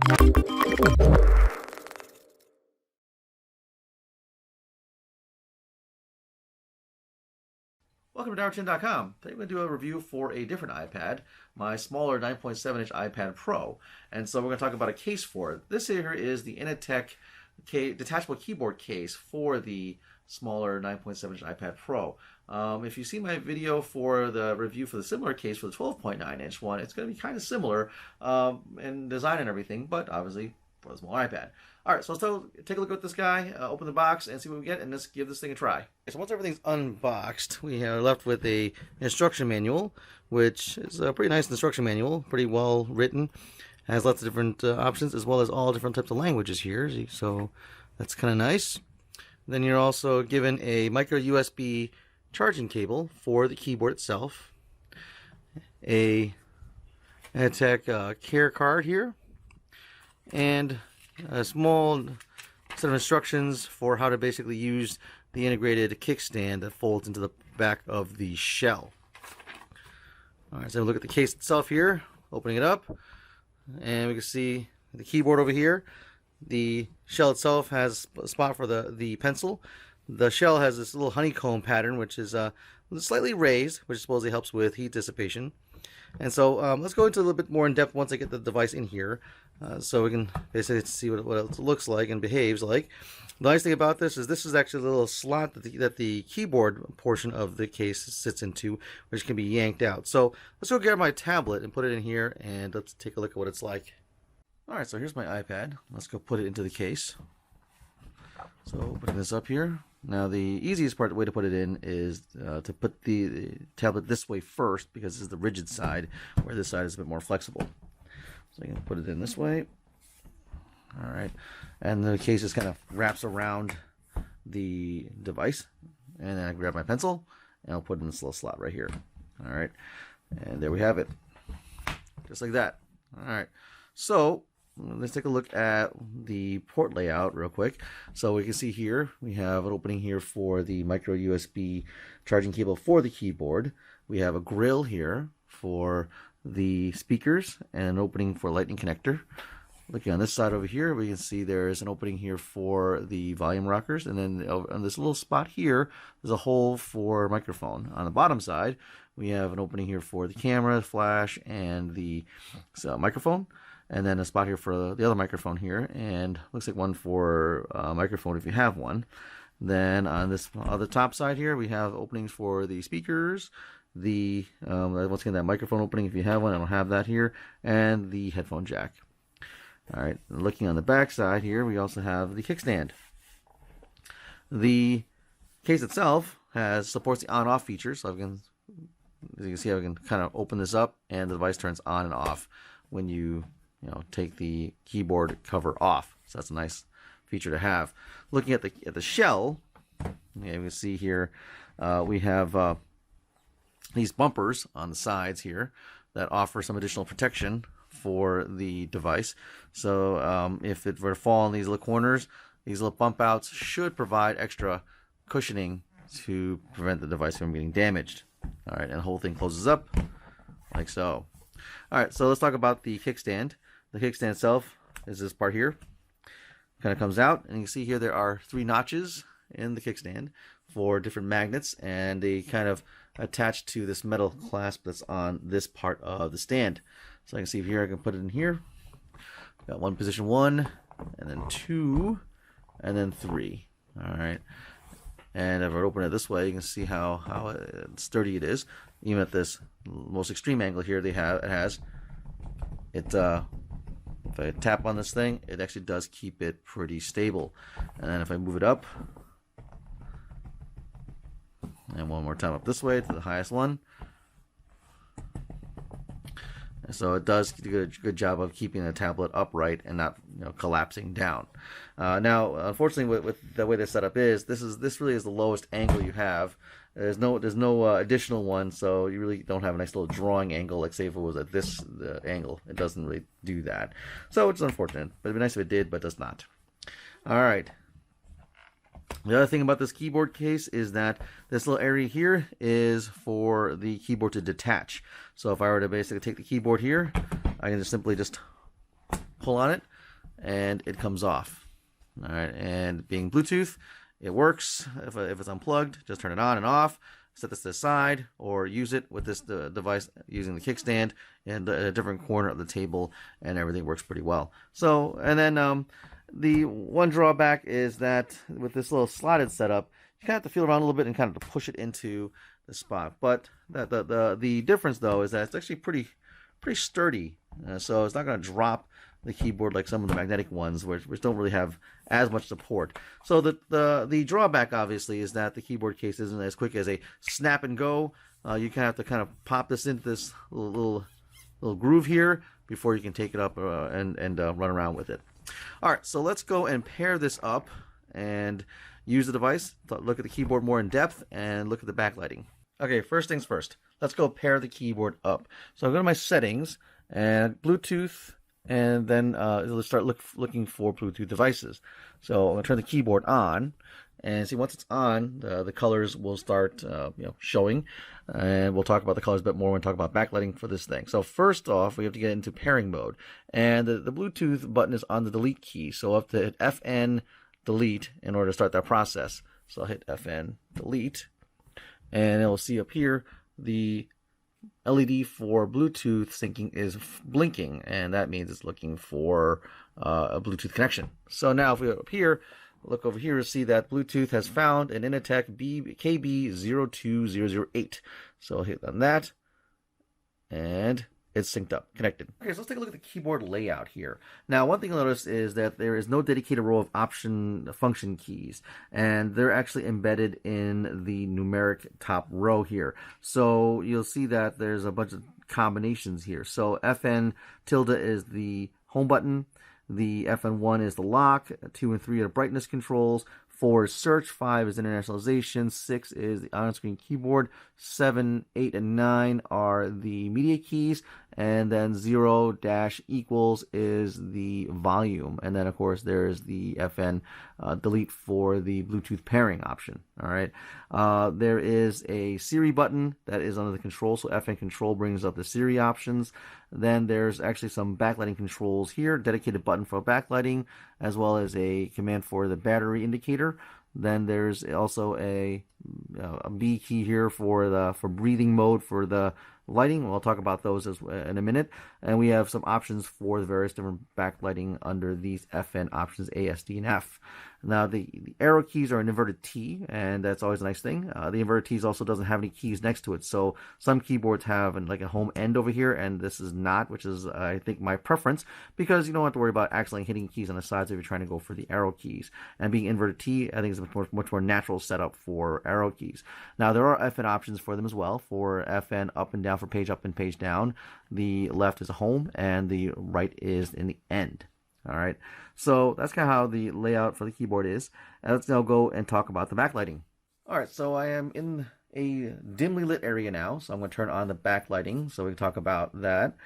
Welcome to DowerChin.com. Today I'm going to do a review for a different iPad, my smaller 9.7-inch iPad Pro. And so we're going to talk about a case for it. This here is the Inateck Detachable keyboard case for the smaller 9.7-inch iPad Pro. If you see my video for the review for the similar case for the 12.9-inch one, it's going to be kind of similar in design and everything, but obviously for the smaller iPad. Alright, so let's take a look at this guy, open the box, and see what we get, and let's give this thing a try. So once everything's unboxed, we are left with an instruction manual, which is a pretty nice instruction manual, pretty well written. Has lots of different options, as well as all different types of languages here, so that's kind of nice. Then you're also given a micro USB charging cable for the keyboard itself, a Inateck care card here, and a small set of instructions for how to basically use the integrated kickstand that folds into the back of the shell. Alright, so look at the case itself here, opening it up, and we can see the keyboard over here. The shell itself has a spot for the pencil. The shell has this little honeycomb pattern, which is slightly raised, which supposedly helps with heat dissipation. And so let's go into a little bit more in depth once I get the device in here, so we can basically see what it looks like and behaves like. The nice thing about this is actually a little slot that the keyboard portion of the case sits into, which can be yanked out. So let's go grab my tablet and put it in here, and let's take a look at what it's like. Alright, so here's my iPad. Let's go put it into the case. So putting this up here. Now the easiest way to put it in is to put the tablet this way first, because this is the rigid side, where this side is a bit more flexible. So you can put it in this way. Alright, and the case just kind of wraps around the device, and then I grab my pencil and I'll put it in this little slot right here. Alright, and there we have it, just like that. Alright, so let's take a look at the port layout real quick. So we can see here we have an opening here for the micro USB charging cable for the keyboard. We have a grill here for the speakers and an opening for lightning connector. Looking on this side over here, we can see there's an opening here for the volume rockers, and then on this little spot here, there's a hole for microphone. On the bottom side, we have an opening here for the camera, flash, and the microphone, and then a spot here for the other microphone here, and looks like one for microphone if you have one. Then on this other top side here, we have openings for the speakers, the once again that microphone opening if you have one. I don't have that here, and the headphone jack. Alright, looking on the back side here, we also have the kickstand. The case itself supports the on-off feature, so as you can see, I can kind of open this up, and the device turns on and off when you take the keyboard cover off. So that's a nice feature to have. Looking at the shell, you can see here we have these bumpers on the sides here that offer some additional protection for the device. So if it were to fall in these little corners, these little bump outs should provide extra cushioning to prevent the device from getting damaged. Alright, and the whole thing closes up like so. Alright, so let's talk about the kickstand. The kickstand itself is this part here. Kind of comes out, and you can see here there are 3 notches in the kickstand for different magnets, and they kind of attach to this metal clasp that's on this part of the stand. So I can see here, I can put it in here. Got one position 1, and then 2, and then 3. Alright. And if I open it this way, you can see how sturdy it is. Even at this most extreme angle here, if I tap on this thing, it actually does keep it pretty stable. And then if I move it up, and one more time up this way to the highest one, so it does do a good job of keeping the tablet upright and not collapsing down. Now, unfortunately, with the way this setup is, this really is the lowest angle you have. There's no additional one, so you really don't have a nice little drawing angle. Like say if it was at this angle, it doesn't really do that. So it's unfortunate, but it'd be nice if it did, but it does not. All right. The other thing about this keyboard case is that this little area here is for the keyboard to detach. So if I were to basically take the keyboard here, I can just simply pull on it, and it comes off. All right, and being Bluetooth, it works. If it's unplugged, just turn it on and off. Set this to the side, or use it with this device using the kickstand in a different corner of the table, and everything works pretty well. So, and then the one drawback is that with this little slotted setup, you kind of have to feel around a little bit and kind of push it into the spot. But the difference though is that it's actually pretty sturdy, so it's not going to drop the keyboard like some of the magnetic ones, which don't really have as much support. So the drawback obviously is that the keyboard case isn't as quick as a snap and go. You kind of have to kind of pop this into this little groove here before you can take it up and run around with it. All right, so let's go and pair this up and use the device to look at the keyboard more in depth and look at the backlighting. Okay, first things first. Let's go pair the keyboard up. So I'll go to my settings and Bluetooth, and then let's start looking for Bluetooth devices. So I'm going to turn the keyboard on, and see once it's on, the colors will start showing, and we'll talk about the colors a bit more when we talk about backlighting for this thing. So first off, we have to get into pairing mode, and the Bluetooth button is on the delete key, so I'll have to hit FN delete in order to start that process. So I'll hit FN delete, and it'll see up here the LED for Bluetooth syncing is blinking, and that means it's looking for a Bluetooth connection. So now if we go up here, look over here to see that Bluetooth has found an Inateck KB02008. So I'll hit on that, and it's synced up, connected. Okay, so let's take a look at the keyboard layout here. Now, one thing you'll notice is that there is no dedicated row of function keys, and they're actually embedded in the numeric top row here. So you'll see that there's a bunch of combinations here. So FN tilde is the home button, the FN1 is the lock, 2 and 3 are brightness controls, 4 is search, 5 is internationalization, 6 is the on-screen keyboard, 7, 8, and 9 are the media keys, and then 0 dash equals is the volume. And then, of course, there's the FN delete for the Bluetooth pairing option. All right. There is a Siri button that is under the control, so FN control brings up the Siri options. Then there's actually some backlighting controls here, dedicated button for backlighting, as well as a command for the battery indicator. Then there's also a B key here for breathing mode for the lighting. We'll talk about those in a minute. And we have some options for the various different backlighting under these FN options, A, S, D, and F. Now, the arrow keys are an inverted T, and that's always a nice thing. The inverted T also doesn't have any keys next to it. So some keyboards have like a home end over here, and this is not, which is, I think, my preference, because you don't have to worry about accidentally hitting keys on the sides if you're trying to go for the arrow keys. And being inverted T, I think is a much more natural setup for arrow keys. Now, there are FN options for them as well, for FN up and down for page up and page down. The left is a home, and the right is in the end. All right, so that's kind of how the layout for the keyboard is. And let's now go and talk about the backlighting. All right, so I am in a dimly lit area now, so I'm going to turn on the backlighting so we can talk about that.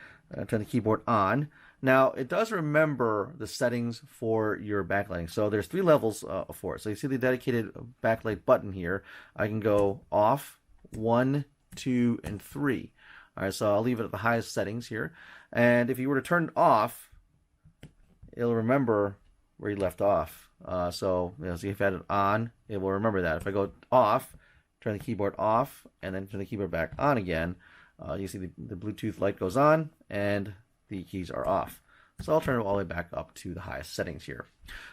Turn the keyboard on. Now, it does remember the settings for your backlighting. So there's 3 levels for it. So you see the dedicated backlight button here. I can go off, 1, 2, and 3. All right, so I'll leave it at the highest settings here. And if you were to turn it off, it'll remember where you left off. So if you had it on, it will remember that. If I go off, turn the keyboard off, and then turn the keyboard back on again, you see the Bluetooth light goes on, and the keys are off. So I'll turn it all the way back up to the highest settings here.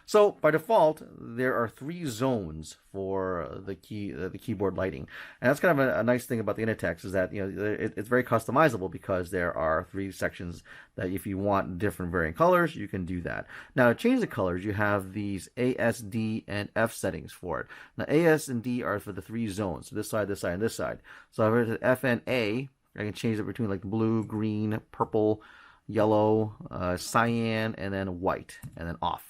So by default, there are 3 zones for the keyboard lighting, and that's kind of a nice thing about the Inateck, is that it's very customizable, because there are 3 sections that if you want different varying colors, you can do that. Now, to change the colors, you have these A, S, D, and F settings for it. Now, A, S, and D are for the 3 zones, so this side, and this side. So if I hit FNA, I can change it between like blue, green, purple, yellow, cyan, and then white, and then off.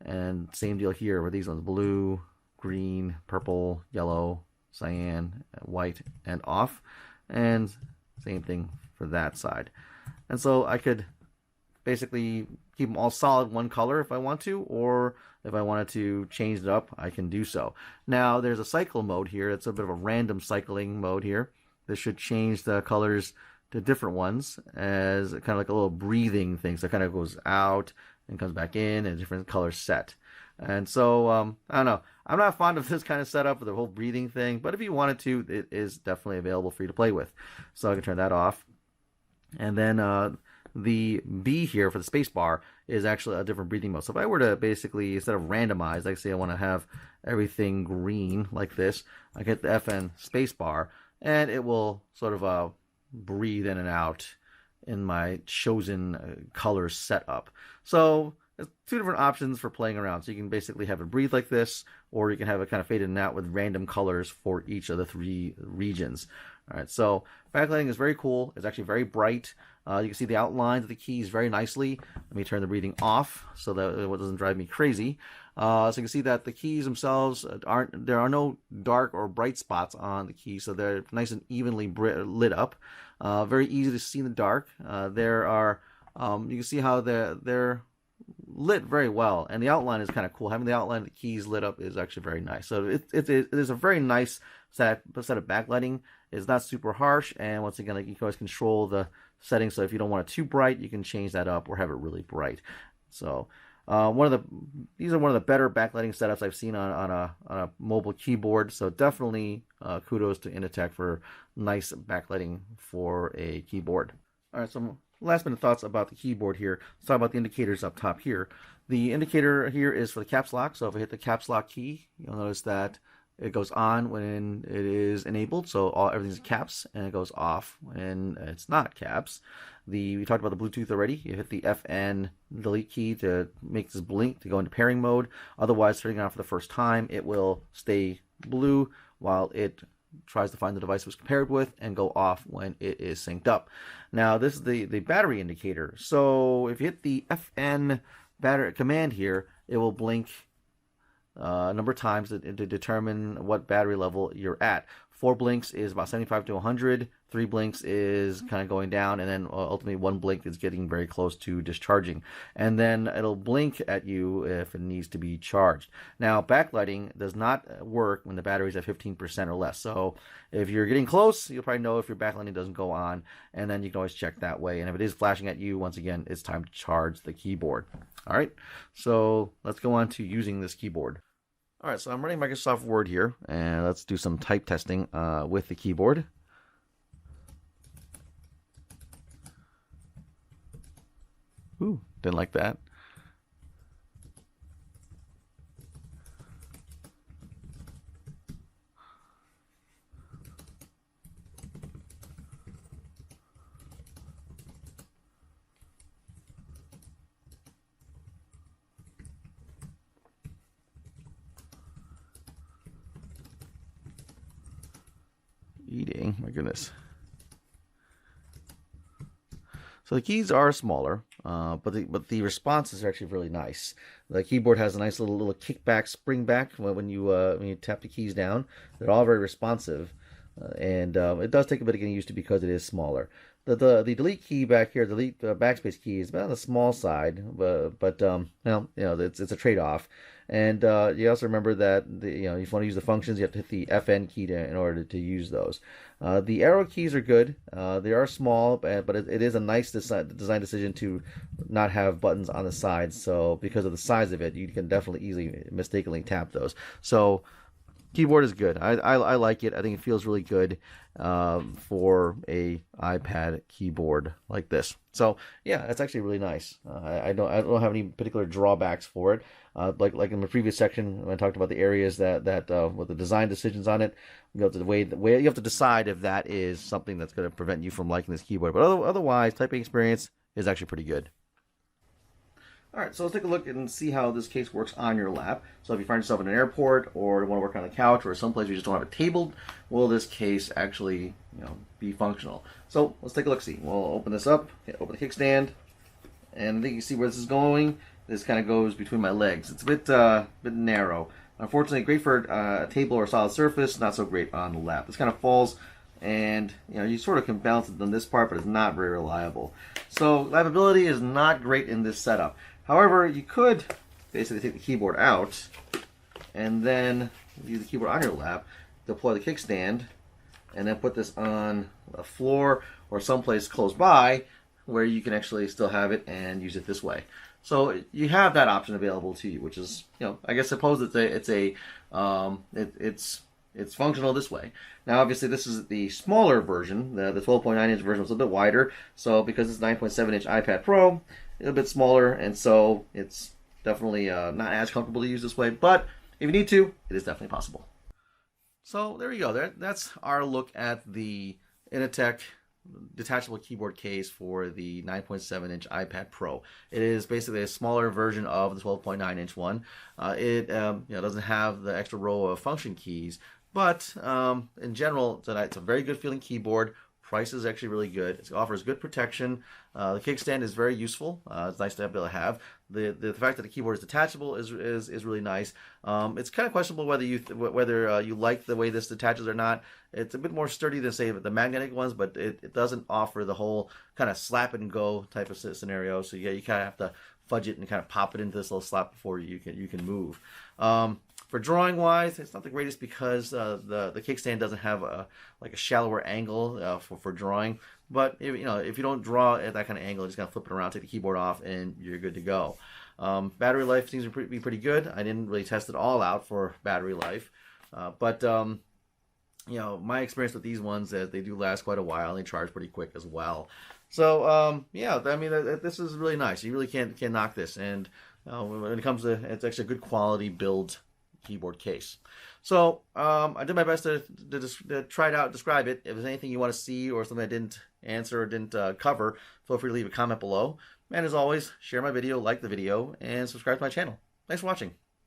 And same deal here with these ones: blue, green, purple, yellow, cyan, white, and off. And same thing for that side. And so I could basically keep them all solid one color if I want to, or if I wanted to change it up, I can do so. Now, there's a cycle mode here. It's a bit of a random cycling mode here. This should change the colors to different ones as kind of like a little breathing thing. So it kind of goes out and comes back in a different color set. And so, I don't know. I'm not fond of this kind of setup with the whole breathing thing, but if you wanted to, it is definitely available for you to play with. So I can turn that off. And then the B here for the space bar is actually a different breathing mode. So if I were to basically, instead of randomize, like say I want to have everything green like this, I get the FN space bar, and it will sort of breathe in and out in my chosen color setup. So there's two different options for playing around. So you can basically have it breathe like this, or you can have it kind of fade in and out with random colors for each of the 3 regions. All right, so backlighting is very cool. It's actually very bright. You can see the outlines of the keys very nicely. Let me turn the breathing off so that it doesn't drive me crazy. So you can see that the keys themselves there are no dark or bright spots on the keys, so they're nice and evenly lit up. Very easy to see in the dark. There are you can see how they're lit very well, and the outline is kind of cool. Having the outline of the keys lit up is actually very nice. So it is a very nice set of backlighting. It's not super harsh, and once again, like, you can always control the settings. So if you don't want it too bright, you can change that up or have it really bright. So these are one of the better backlighting setups I've seen on a mobile keyboard. So definitely kudos to Inateck for nice backlighting for a keyboard. All right, so last minute thoughts about the keyboard here. Let's talk about the indicators up top here. The indicator here is for the caps lock. So if I hit the caps lock key, you'll notice that it goes on when it is enabled, so everything's caps, and it goes off when it's not caps. We talked about the Bluetooth already. You hit the FN delete key to make this blink to go into pairing mode. Otherwise, turning it on for the first time, it will stay blue while it tries to find the device it was compared with and go off when it is synced up. Now, this is the battery indicator. So if you hit the FN battery command here, it will blink a number of times to determine what battery level you're at. 4 blinks is about 75 to 100. 3 blinks is kind of going down, and then ultimately 1 blink is getting very close to discharging. And then it'll blink at you if it needs to be charged. Now, backlighting does not work when the battery's at 15% or less. So if you're getting close, you'll probably know if your backlighting doesn't go on, and then you can always check that way. And if it is flashing at you, once again, it's time to charge the keyboard. All right, so let's go on to using this keyboard. All right, so I'm running Microsoft Word here, and let's do some type testing with the keyboard. Ooh, didn't like that. Eating, my goodness. So the keys are smaller, but the responses are actually really nice. The keyboard has a nice little kickback, spring back when you tap the keys down. They're all very responsive, and it does take a bit of getting used to because it is smaller. The delete key back here, delete backspace key, is about on the small side, but it's a trade-off. And you also remember that if you want to use the functions, you have to hit the FN key in order to use those. The arrow keys are good. They are small, but it is a nice design decision to not have buttons on the sides. So because of the size of it, you can definitely easily mistakenly tap those. So keyboard is good. I like it. I think it feels really good for a iPad keyboard like this. So yeah, it's actually really nice. I don't have any particular drawbacks for it. Like in the previous section when I talked about the areas that with the design decisions on it, you have to decide if that is something that's going to prevent you from liking this keyboard. But otherwise, typing experience is actually pretty good. All right, so let's take a look and see how this case works on your lap. So if you find yourself in an airport or want to work on the couch or someplace you just don't have it tabled, will this case actually be functional? So let's take a look-see. We'll open this up, open the kickstand, and I think you see where this is going. This kind of goes between my legs. It's a bit narrow. Unfortunately, great for a table or a solid surface, not so great on the lap. This kind of falls, and you sort of can balance it on this part, but it's not very reliable. So lapability is not great in this setup. However, you could basically take the keyboard out and then use the keyboard on your lap, deploy the kickstand, and then put this on a floor or someplace close by where you can actually still have it and use it this way. So you have that option available to you, which is, I guess suppose it's functional this way. Now, obviously, this is the smaller version. The 12.9-inch version was a bit wider. So because it's 9.7-inch iPad Pro, a little bit smaller, and so it's definitely not as comfortable to use this way. But if you need to, it is definitely possible. So there you go. That's our look at the Inateck detachable keyboard case for the 9.7-inch iPad Pro. It is basically a smaller version of the 12.9-inch one. It doesn't have the extra row of function keys, but in general, it's a very good feeling keyboard. Price is actually really good. It offers good protection. The kickstand is very useful. It's nice to be able to have. The fact that the keyboard is detachable is really nice. It's kind of questionable whether you like the way this detaches or not. It's a bit more sturdy than, say, the magnetic ones, but it doesn't offer the whole kind of slap and go type of scenario. So yeah, you kind of have to fudge it and kind of pop it into this little slot before you can move. For drawing wise, it's not the greatest because the kickstand doesn't have a shallower angle for drawing. But if you don't draw at that kind of angle, just kind of flip it around, take the keyboard off, and you're good to go. Battery life seems to be pretty good. I didn't really test it all out for battery life, but my experience with these ones is they do last quite a while and they charge pretty quick as well. So yeah, I mean this is really nice. You really can't knock this. And when it comes to, it's actually a good quality build keyboard case. So I did my best to try it out, describe it. If there's anything you want to see or something I didn't answer or didn't cover, feel free to leave a comment below. And as always, share my video, like the video, and subscribe to my channel. Thanks for watching.